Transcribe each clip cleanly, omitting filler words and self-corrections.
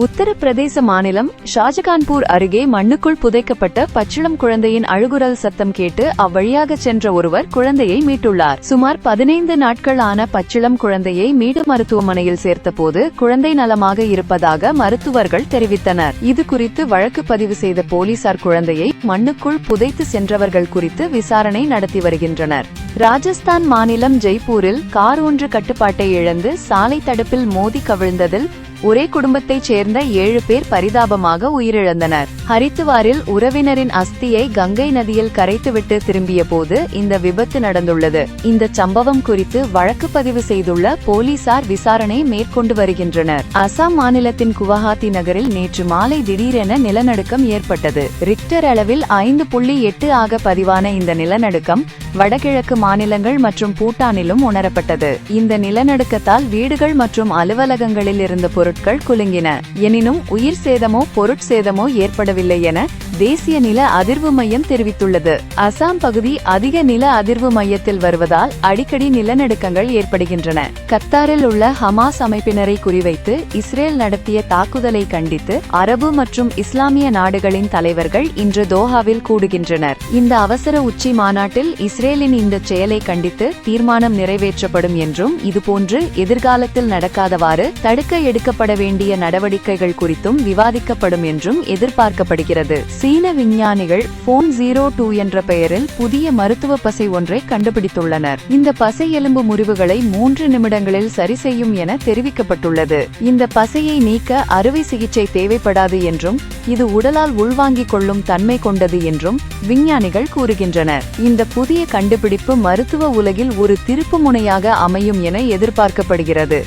உத்தரப்பிரதேச மாநிலம் ஷாஜகான்பூர் அருகே மண்ணுக்குள் புதைக்கப்பட்ட பச்சிளம் குழந்தையின் அழுகுரல் சத்தம் கேட்டு அவ்வழியாக சென்ற ஒருவர் குழந்தையை மீட்டுள்ளார். சுமார் 15 நாட்கள் ஆன பச்சிளம் குழந்தையை மீடு மருத்துவமனையில் சேர்த்தபோது குழந்தை நலமாக இருப்பதாக மருத்துவர்கள் தெரிவித்தனர். இது குறித்து வழக்கு பதிவு செய்த போலீசார் குழந்தையை மண்ணுக்குள் புதைத்து சென்றவர்கள் குறித்து விசாரணை நடத்தி வருகின்றனர். ராஜஸ்தான் மாநிலம் ஜெய்ப்பூரில் கார் ஒன்று கட்டுப்பாட்டை இழந்து சாலை தடுப்பில் மோதி கவிழ்ந்ததில் ஒரே குடும்பத்தைச் சேர்ந்த 7 பேர் பரிதாபமாக உயிரிழந்தனர். ஹரித்துவாரில் உறவினரின் அஸ்தியை கங்கை நதியில் கரைத்துவிட்டு திரும்பிய போது இந்த விபத்து நடந்துள்ளது. இந்த சம்பவம் குறித்து வழக்கு பதிவு செய்துள்ள போலீசார் விசாரணை மேற்கொண்டு வருகின்றனர். அசாம் மாநிலத்தின் குவஹாத்தி நகரில் நேற்று மாலை திடீரென நிலநடுக்கம் ஏற்பட்டது. ரிக்டர் அளவில் 5.8 ஆக பதிவான இந்த நிலநடுக்கம் வடகிழக்கு மாநிலங்கள் மற்றும் பூட்டானிலும் உணரப்பட்டது. இந்த நிலநடுக்கத்தால் வீடுகள் மற்றும் அலுவலகங்களில் இருந்த பொருட்கள் குலுங்கின. எனினும் உயிர் சேதமோ பொருட்சேதமோ ஏற்படவில்லை என தேசிய நில அதிர்வு மையம் தெரிவித்துள்ளது. அசாம் பகுதி அதிக நில அதிர்வு மையத்தில் வருவதால் அடிக்கடி நிலநடுக்கங்கள் ஏற்படுகின்றன. கத்தாரில் உள்ள ஹமாஸ் அமைப்பினரை குறிவைத்து இஸ்ரேல் நடத்திய தாக்குதலை கண்டித்து அரபு மற்றும் இஸ்லாமிய நாடுகளின் தலைவர்கள் இன்று தோஹாவில் கூடுகின்றனர். இந்த அவசர உச்சி மாநாட்டில் இஸ்ரேலின் இந்த செயலை கண்டித்து தீர்மானம் நிறைவேற்றப்படும் என்றும் இதுபோன்று எதிர்காலத்தில் நடக்காதவாறு தடுக்க எடுக்கப்பட வேண்டிய நடவடிக்கைகள் குறித்தும் விவாதிக்கப்படும் என்றும் எதிர்பார்க்கப்படுகிறது. சீன விஞ்ஞானிகள் போன் 02 என்ற பெயரில் புதிய மருத்துவ பசை ஒன்றை கண்டுபிடித்துள்ளனர். இந்த பசை எலும்பு முறிவுகளை 3 நிமிடங்களில் சரி செய்யும் என தெரிவிக்கப்பட்டுள்ளது. இந்த பசையை நீக்க அறுவை சிகிச்சை தேவைப்படாது என்றும் இது உடலால் உள்வாங்கிக் கொள்ளும் தன்மை கொண்டது என்றும் விஞ்ஞானிகள் கூறுகின்றனர். இந்த புதிய கண்டுபிடிப்பு மருத்துவ உலகில் ஒரு திருப்பு முனையாக அமையும் என எதிர்பார்க்கப்படுகிறது.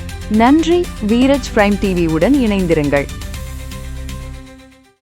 நன்றி. வீரஜ் பிரைம் டிவி உடன் இணைந்திருங்கள்.